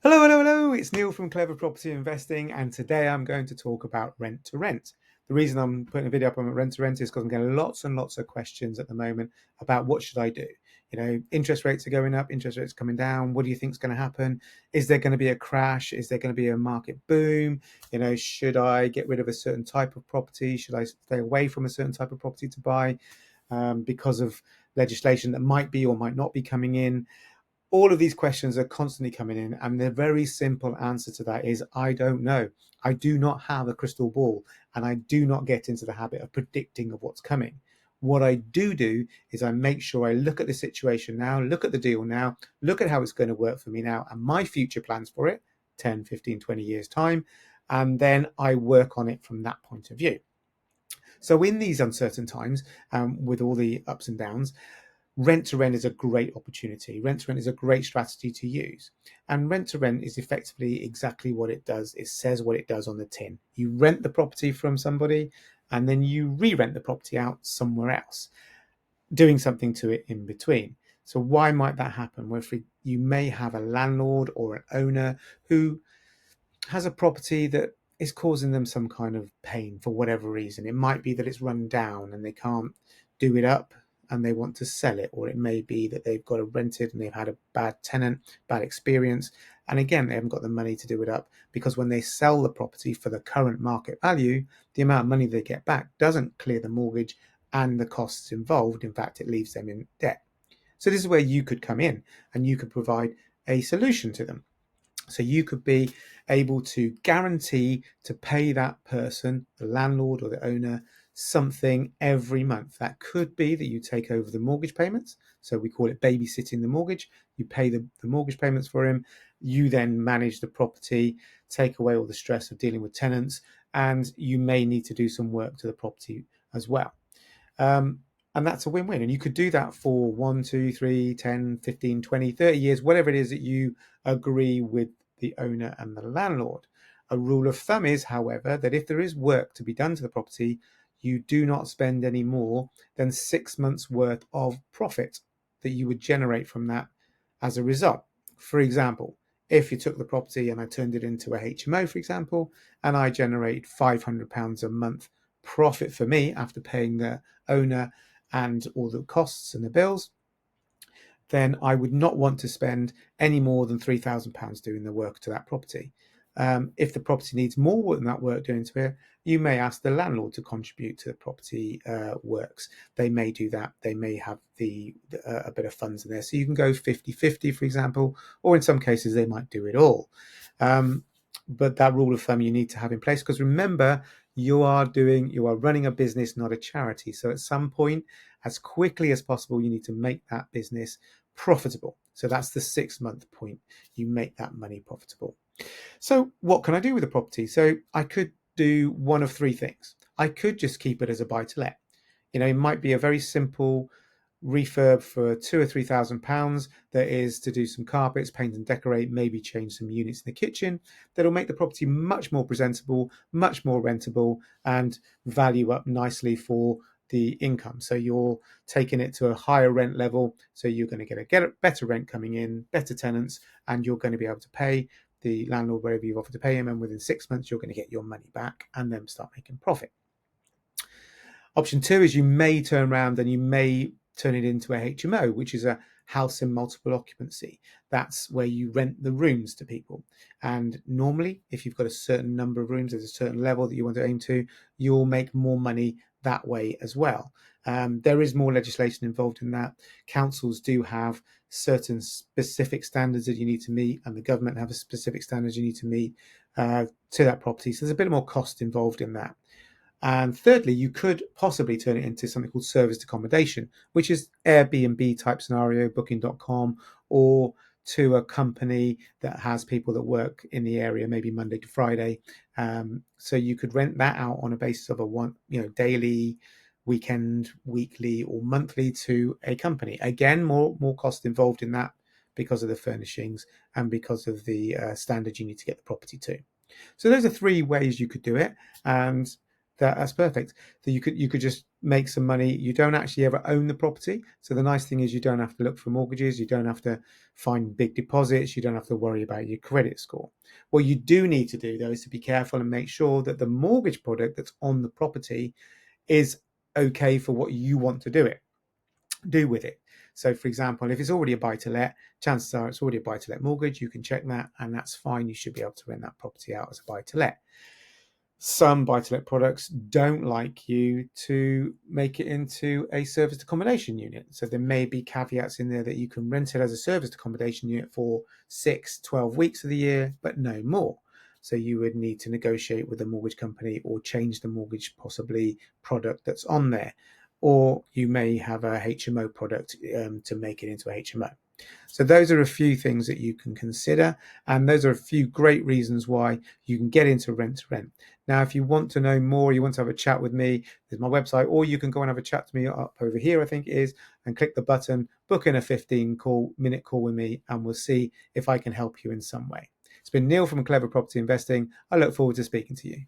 Hello, hello, hello. It's Neil from Clever Property Investing, and today I'm going to talk about rent to rent. The reason I'm putting a video up on rent to rent is because I'm getting lots and lots of questions at the moment about what should I do. Interest rates are going up, interest rates coming down. What do you think is going to happen? Is there going to be a crash? Is there going to be a market boom? Should I get rid of a certain type of property? Should I stay away from a certain type of property to buy because of legislation that might be or might not be coming in? All of these questions are constantly coming in, and the very simple answer to that is I don't know. I do not have a crystal ball, and I do not get into the habit of predicting of what's coming. What I do is I make sure I look at the situation now, look at the deal now, look at how it's going to work for me now and my future plans for it 10, 15, 20 years time, and then I work on it from that point of view. So in these uncertain times, with all the ups and downs, rent to rent is a great opportunity. Rent to rent is a great strategy to use. And rent to rent is effectively exactly what it does. It says what it does on the tin. You rent the property from somebody and then you re-rent the property out somewhere else, doing something to it in between. So why might that happen? Well, if you may have a landlord or an owner who has a property that is causing them some kind of pain for whatever reason. It might be that it's run down and they can't do it up and they want to sell it, or it may be that they've got it rented and they've had a bad tenant, bad experience, and again they haven't got the money to do it up, because when they sell the property for the current market value, the amount of money they get back doesn't clear the mortgage and the costs involved. In fact, it leaves them in debt. So this is where you could come in and you could provide a solution to them. So you could be able to guarantee to pay that person, the landlord or the owner, something every month. That could be that you take over the mortgage payments. So we call it babysitting the mortgage. You pay the mortgage payments for him. You then manage the property, take away all the stress of dealing with tenants, and you may need to do some work to the property as well. Um, and that's a win-win. And you could do that for 1, 2, 3, 10, 15, 20, 30 years, whatever it is that you agree with the owner and the landlord. A rule of thumb is, however, that if there is work to be done to the property, you do not spend any more than 6 months worth of profit that you would generate from that as a result. For example, if you took the property and I turned it into a HMO, for example, and I generate £500 a month profit for me after paying the owner and all the costs and the bills, then I would not want to spend any more than £3,000 doing the work to that property. If the property needs more than that work doing to it, you may ask the landlord to contribute to the property works. They may do that. They may have a bit of funds in there. So you can go 50-50, for example, or in some cases they might do it all. But that rule of thumb you need to have in place, because remember, you are running a business, not a charity. So at some point, as quickly as possible, you need to make that business profitable. So that's the 6 month point. You make that money profitable. So what can I do with the property? So I could do one of three things. I could just keep it as a buy to let. It might be a very simple refurb for £2,000 or £3,000 that is to do some carpets, paint and decorate, maybe change some units in the kitchen. That'll make the property much more presentable, much more rentable, and value up nicely for the income. So you're taking it to a higher rent level, so you're going to get a better rent coming in, better tenants, and you're going to be able to pay the landlord wherever you've offered to pay him, and within 6 months you're going to get your money back and then start making profit. Option two is you may turn around and you may turn it into a HMO, which is a house in multiple occupancy. That's where you rent the rooms to people. And normally, if you've got a certain number of rooms at a certain level that you want to aim to, you'll make more money that way as well. There is more legislation involved in that. Councils do have certain specific standards that you need to meet, and the government have a specific standards you need to meet to that property. So there's a bit more cost involved in that. And thirdly, you could possibly turn it into something called serviced accommodation, which is Airbnb type scenario, booking.com, or to a company that has people that work in the area, maybe Monday to Friday. So you could rent that out on a basis of daily, weekend, weekly, or monthly to a company. Again, more cost involved in that because of the furnishings and because of the standard you need to get the property to. So those are three ways you could do it. And That's perfect. So you could just make some money. You don't actually ever own the property. So the nice thing is you don't have to look for mortgages. You don't have to find big deposits. You don't have to worry about your credit score. What you do need to do though is to be careful and make sure that the mortgage product that's on the property is okay for what you want to do with it. So for example, if it's already a buy to let, chances are it's already a buy to let mortgage. You can check that and that's fine. You should be able to rent that property out as a buy to let. Some buy-to-let products don't like you to make it into a serviced accommodation unit. So there may be caveats in there that you can rent it as a serviced accommodation unit for 6-12 weeks of the year, but no more. So you would need to negotiate with the mortgage company or change the mortgage possibly product that's on there. Or you may have a HMO product to make it into a HMO. So those are a few things that you can consider, and those are a few great reasons why you can get into rent to rent. Now, if you want to know more, you want to have a chat with me, there's my website, or you can go and have a chat to me up over here, I think it is, and click the button, book in a 15-minute call with me, and we'll see if I can help you in some way. It's been Neil from Clever Property Investing. I look forward to speaking to you.